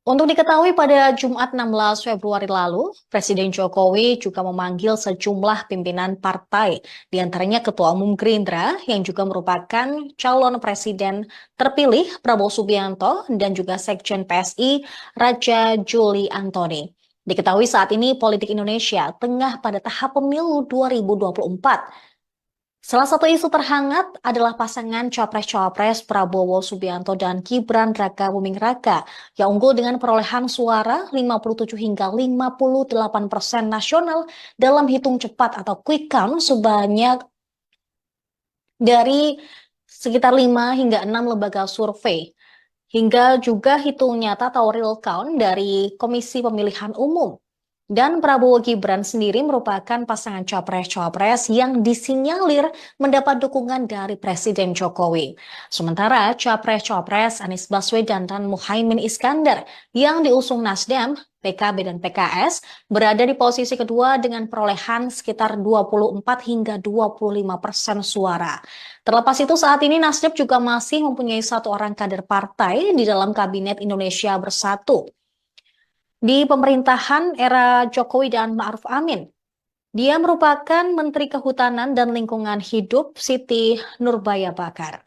Untuk diketahui pada Jumat 16 Februari lalu, Presiden Jokowi juga memanggil sejumlah pimpinan partai, di antaranya Ketua Umum Gerindra yang juga merupakan calon presiden terpilih Prabowo Subianto dan juga Sekjen PSI Raja Juli Antoni. Diketahui saat ini politik Indonesia tengah pada tahap pemilu 2024. Salah satu isu terhangat adalah pasangan Capres-Cawapres Prabowo Subianto dan Gibran Raka Buming Raka yang unggul dengan perolehan suara 57 hingga 58% nasional dalam hitung cepat atau quick count sebanyak dari sekitar 5 hingga 6 lembaga survei. Hingga juga hitung nyata atau real count dari Komisi Pemilihan Umum. Dan Prabowo Gibran sendiri merupakan pasangan capres-cawapres yang disinyalir mendapat dukungan dari Presiden Jokowi. Sementara capres-cawapres Anies Baswedan dan Muhaimin Iskandar yang diusung Nasdem, PKB dan PKS berada di posisi kedua dengan perolehan sekitar 24 hingga 25% suara. Terlepas itu saat ini Nasdem juga masih mempunyai satu orang kader partai di dalam Kabinet Indonesia Bersatu di pemerintahan era Jokowi dan Ma'ruf Amin. Dia merupakan Menteri Kehutanan dan Lingkungan Hidup Siti Nurbaya Bakar.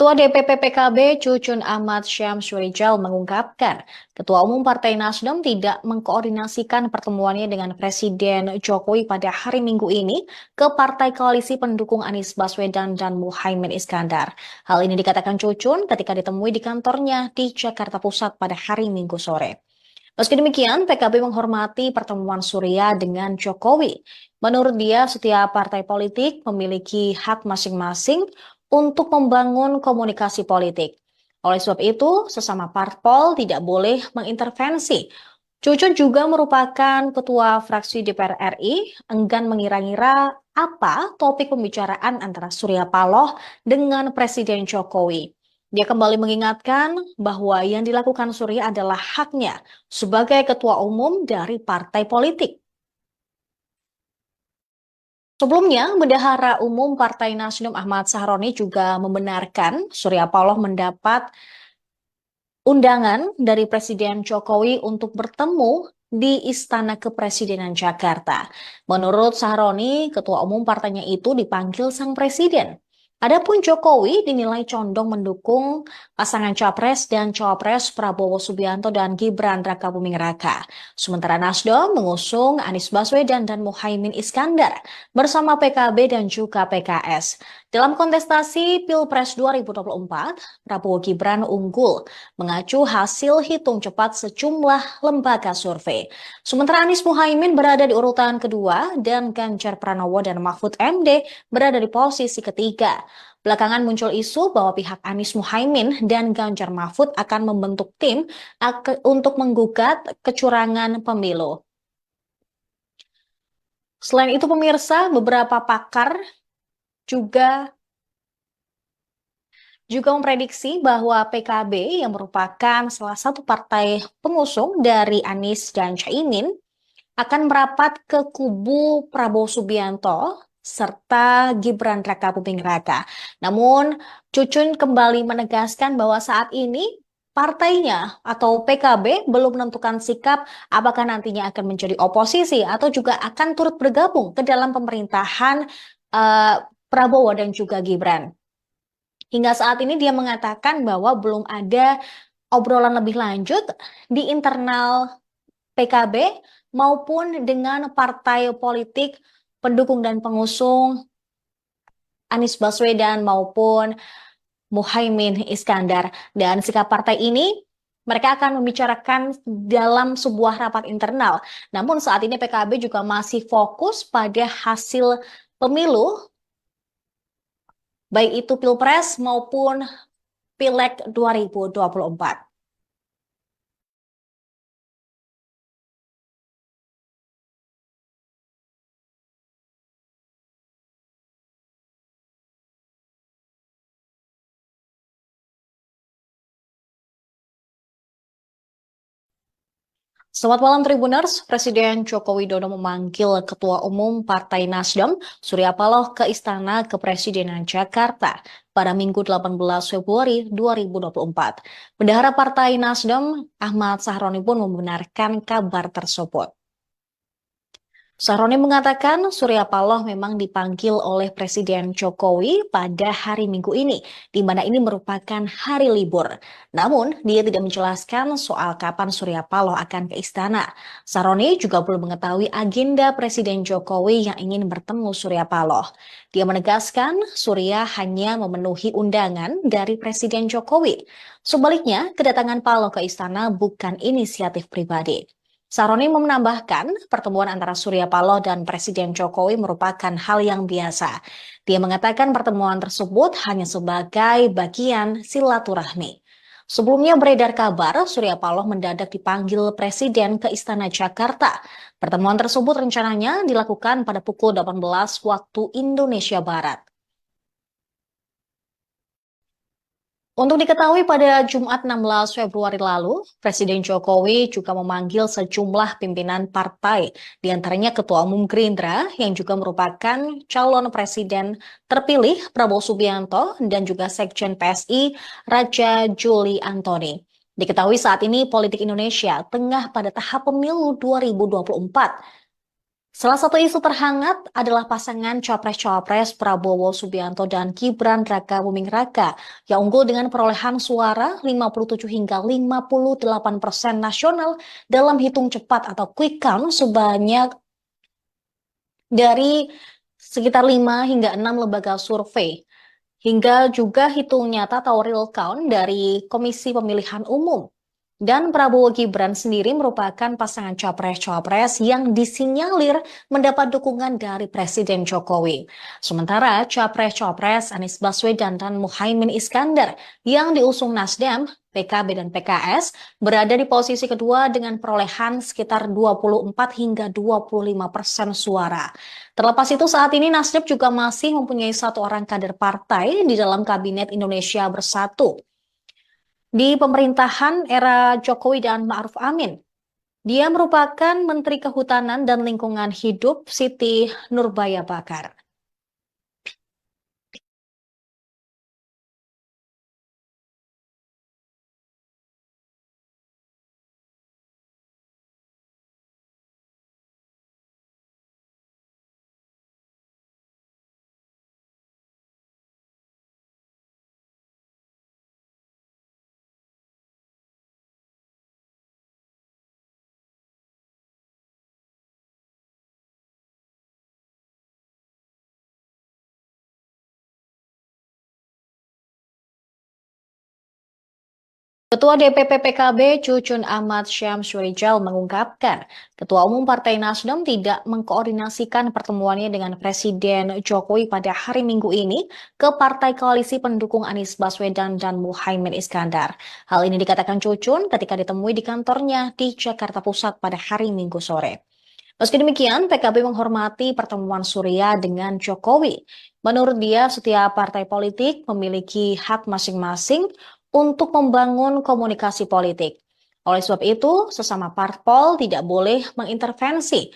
Ketua DPP PKB Cucun Ahmad Syamsurijal mengungkapkan, Ketua Umum Partai Nasdem tidak mengkoordinasikan pertemuannya dengan Presiden Jokowi pada hari Minggu ini ke Partai Koalisi Pendukung Anies Baswedan dan Muhaimin Iskandar. Hal ini dikatakan Cucun ketika ditemui di kantornya di Jakarta Pusat pada hari Minggu sore. Meski demikian, PKB menghormati pertemuan Surya dengan Jokowi. Menurut dia, setiap partai politik memiliki hak masing-masing untuk membangun komunikasi politik. Oleh sebab itu, sesama parpol tidak boleh mengintervensi. Cucu juga merupakan ketua fraksi DPR RI, enggan mengira-ngira apa topik pembicaraan antara Surya Paloh dengan Presiden Jokowi. Dia kembali mengingatkan bahwa yang dilakukan Surya adalah haknya sebagai ketua umum dari partai politik. Sebelumnya, Bendahara Umum Partai Nasdem Ahmad Sahroni juga membenarkan Surya Paloh mendapat undangan dari Presiden Jokowi untuk bertemu di Istana Kepresidenan Jakarta. Menurut Sahroni, ketua umum partainya itu dipanggil sang presiden. Adapun Jokowi dinilai condong mendukung pasangan Capres dan Cawapres Prabowo Subianto dan Gibran Rakabuming Raka. Sementara Nasdem mengusung Anies Baswedan dan Muhaimin Iskandar bersama PKB dan juga PKS. Dalam kontestasi Pilpres 2024, Prabowo Gibran unggul mengacu hasil hitung cepat sejumlah lembaga survei. Sementara Anies Muhaimin berada di urutan kedua dan Ganjar Pranowo dan Mahfud MD berada di posisi ketiga. Belakangan muncul isu bahwa pihak Anies Muhaimin dan Ganjar Mahfud akan membentuk tim untuk menggugat kecurangan pemilu. Selain itu pemirsa, beberapa pakar juga juga memprediksi bahwa PKB yang merupakan salah satu partai pengusung dari Anies dan Caimin akan merapat ke kubu Prabowo Subianto serta Gibran Raka Buming Raka. Namun, Cucun kembali menegaskan bahwa saat ini partainya atau PKB belum menentukan sikap apakah nantinya akan menjadi oposisi atau juga akan turut bergabung ke dalam pemerintahan eh, Prabowo dan juga Gibran. Hingga saat ini dia mengatakan bahwa belum ada obrolan lebih lanjut di internal PKB maupun dengan partai politik pendukung dan pengusung Anies Baswedan maupun Muhaimin Iskandar. Dan sikap partai ini mereka akan membicarakan dalam sebuah rapat internal. Namun saat ini PKB juga masih fokus pada hasil pemilu, baik itu Pilpres maupun Pileg 2024. Selamat malam Tribuners, Presiden Joko Widodo memanggil Ketua Umum Partai Nasdem, Surya Paloh ke Istana Kepresidenan Jakarta pada Minggu 18 Februari 2024. Bendahara Partai Nasdem, Ahmad Sahroni pun membenarkan kabar tersebut. Sahroni mengatakan Surya Paloh memang dipanggil oleh Presiden Jokowi pada hari Minggu ini, di mana ini merupakan hari libur. Namun, dia tidak menjelaskan soal kapan Surya Paloh akan ke istana. Sahroni juga belum mengetahui agenda Presiden Jokowi yang ingin bertemu Surya Paloh. Dia menegaskan Surya hanya memenuhi undangan dari Presiden Jokowi. Sebaliknya, kedatangan Paloh ke istana bukan inisiatif pribadi. Sahroni menambahkan pertemuan antara Surya Paloh dan Presiden Jokowi merupakan hal yang biasa. Dia mengatakan pertemuan tersebut hanya sebagai bagian silaturahmi. Sebelumnya beredar kabar Surya Paloh mendadak dipanggil Presiden ke Istana Jakarta. Pertemuan tersebut rencananya dilakukan pada pukul 18 waktu Indonesia Barat. Untuk diketahui pada Jumat 16 Februari lalu, Presiden Jokowi juga memanggil sejumlah pimpinan partai, di antaranya Ketua Umum Gerindra yang juga merupakan calon presiden terpilih Prabowo Subianto dan juga Sekjen PSI Raja Juli Antoni. Diketahui saat ini politik Indonesia tengah pada tahap pemilu 2024. Salah satu isu terhangat adalah pasangan Capres-Cawapres Prabowo Subianto dan Gibran Raka Buming Raka yang unggul dengan perolehan suara 57 hingga 58% nasional dalam hitung cepat atau quick count sebanyak dari sekitar 5 hingga 6 lembaga survei. Hingga juga hitung nyata atau real count dari Komisi Pemilihan Umum. Dan Prabowo Gibran sendiri merupakan pasangan capres-cawapres yang disinyalir mendapat dukungan dari Presiden Jokowi. Sementara capres-cawapres Anies Baswedan dan Muhaimin Iskandar yang diusung Nasdem, PKB dan PKS berada di posisi kedua dengan perolehan sekitar 24 hingga 25% suara. Terlepas itu saat ini Nasdem juga masih mempunyai satu orang kader partai di dalam Kabinet Indonesia Bersatu di pemerintahan era Jokowi dan Ma'ruf Amin. Dia merupakan Menteri Kehutanan dan Lingkungan Hidup Siti Nurbaya Bakar. Ketua DPP PKB Cucun Ahmad Syamsurijal mengungkapkan, Ketua Umum Partai Nasdem tidak mengkoordinasikan pertemuannya dengan Presiden Jokowi pada hari Minggu ini ke Partai Koalisi Pendukung Anies Baswedan dan Muhaimin Iskandar. Hal ini dikatakan Cucun ketika ditemui di kantornya di Jakarta Pusat pada hari Minggu sore. Meski demikian, PKB menghormati pertemuan Surya dengan Jokowi. Menurut dia, setiap partai politik memiliki hak masing-masing untuk membangun komunikasi politik. Oleh sebab itu, sesama parpol tidak boleh mengintervensi.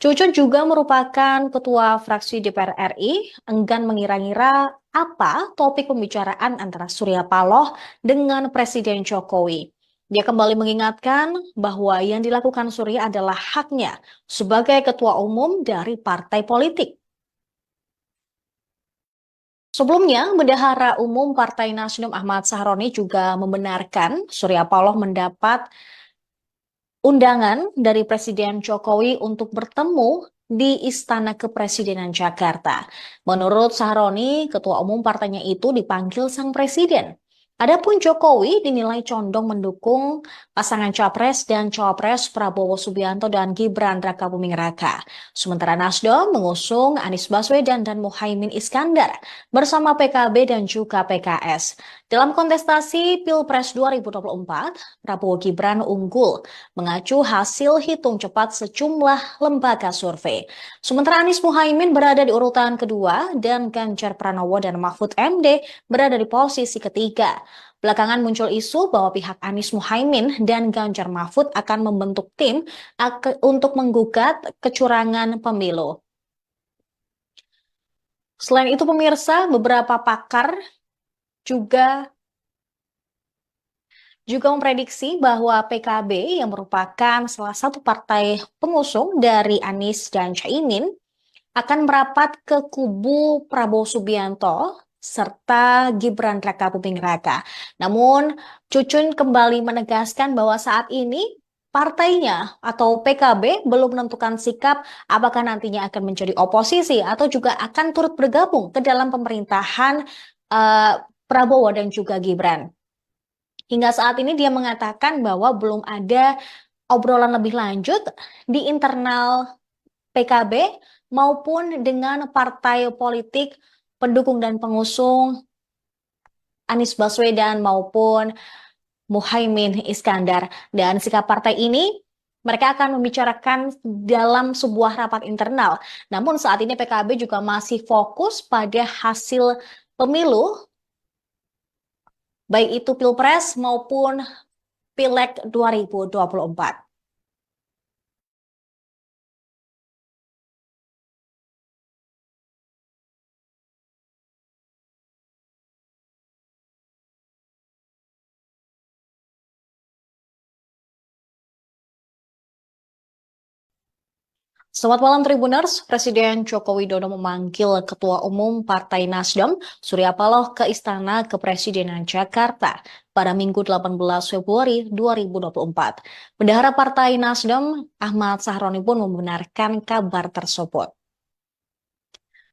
Cucun juga merupakan ketua fraksi DPR RI, enggan mengira-ngira apa topik pembicaraan antara Surya Paloh dengan Presiden Jokowi. Dia kembali mengingatkan bahwa yang dilakukan Surya adalah haknya sebagai ketua umum dari partai politik. Sebelumnya, Bendahara Umum Partai Nasdem Ahmad Sahroni juga membenarkan Surya Paloh mendapat undangan dari Presiden Jokowi untuk bertemu di Istana Kepresidenan Jakarta. Menurut Sahroni, ketua umum partainya itu dipanggil sang presiden. Adapun Jokowi dinilai condong mendukung pasangan Capres dan Cawapres Prabowo Subianto dan Gibran Rakabuming Raka. Sementara Nasdem mengusung Anies Baswedan dan Muhaimin Iskandar bersama PKB dan juga PKS. Dalam kontestasi Pilpres 2024, Prabowo Gibran unggul mengacu hasil hitung cepat sejumlah lembaga survei. Sementara Anies Muhaimin berada di urutan kedua dan Ganjar Pranowo dan Mahfud MD berada di posisi ketiga. Belakangan muncul isu bahwa pihak Anies Muhaimin dan Ganjar Mahfud akan membentuk tim untuk menggugat kecurangan pemilu. Selain itu pemirsa, beberapa pakar juga memprediksi bahwa PKB yang merupakan salah satu partai pengusung dari Anies dan Caimin akan merapat ke kubu Prabowo Subianto serta Gibran Rakabuming Raka. Namun, Cucun kembali menegaskan bahwa saat ini partainya atau PKB belum menentukan sikap apakah nantinya akan menjadi oposisi atau juga akan turut bergabung ke dalam pemerintahan eh, Prabowo dan juga Gibran. Hingga saat ini dia mengatakan bahwa belum ada obrolan lebih lanjut di internal PKB maupun dengan partai politik pendukung dan pengusung Anies Baswedan maupun Muhaimin Iskandar. Dan sikap partai ini mereka akan membicarakan dalam sebuah rapat internal. Namun saat ini PKB juga masih fokus pada hasil pemilu, baik itu Pilpres maupun Pileg 2024. Selamat malam Tribuners, Presiden Joko Widodo memanggil Ketua Umum Partai Nasdem, Surya Paloh ke Istana Kepresidenan Jakarta pada Minggu 18 Februari 2024. Bendahara Partai Nasdem, Ahmad Sahroni pun membenarkan kabar tersebut.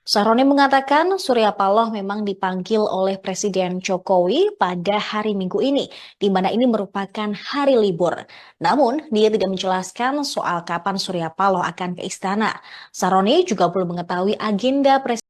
Sahroni mengatakan Surya Paloh memang dipanggil oleh Presiden Jokowi pada hari Minggu ini, di mana ini merupakan hari libur. Namun, dia tidak menjelaskan soal kapan Surya Paloh akan ke istana. Sahroni juga belum mengetahui agenda Presiden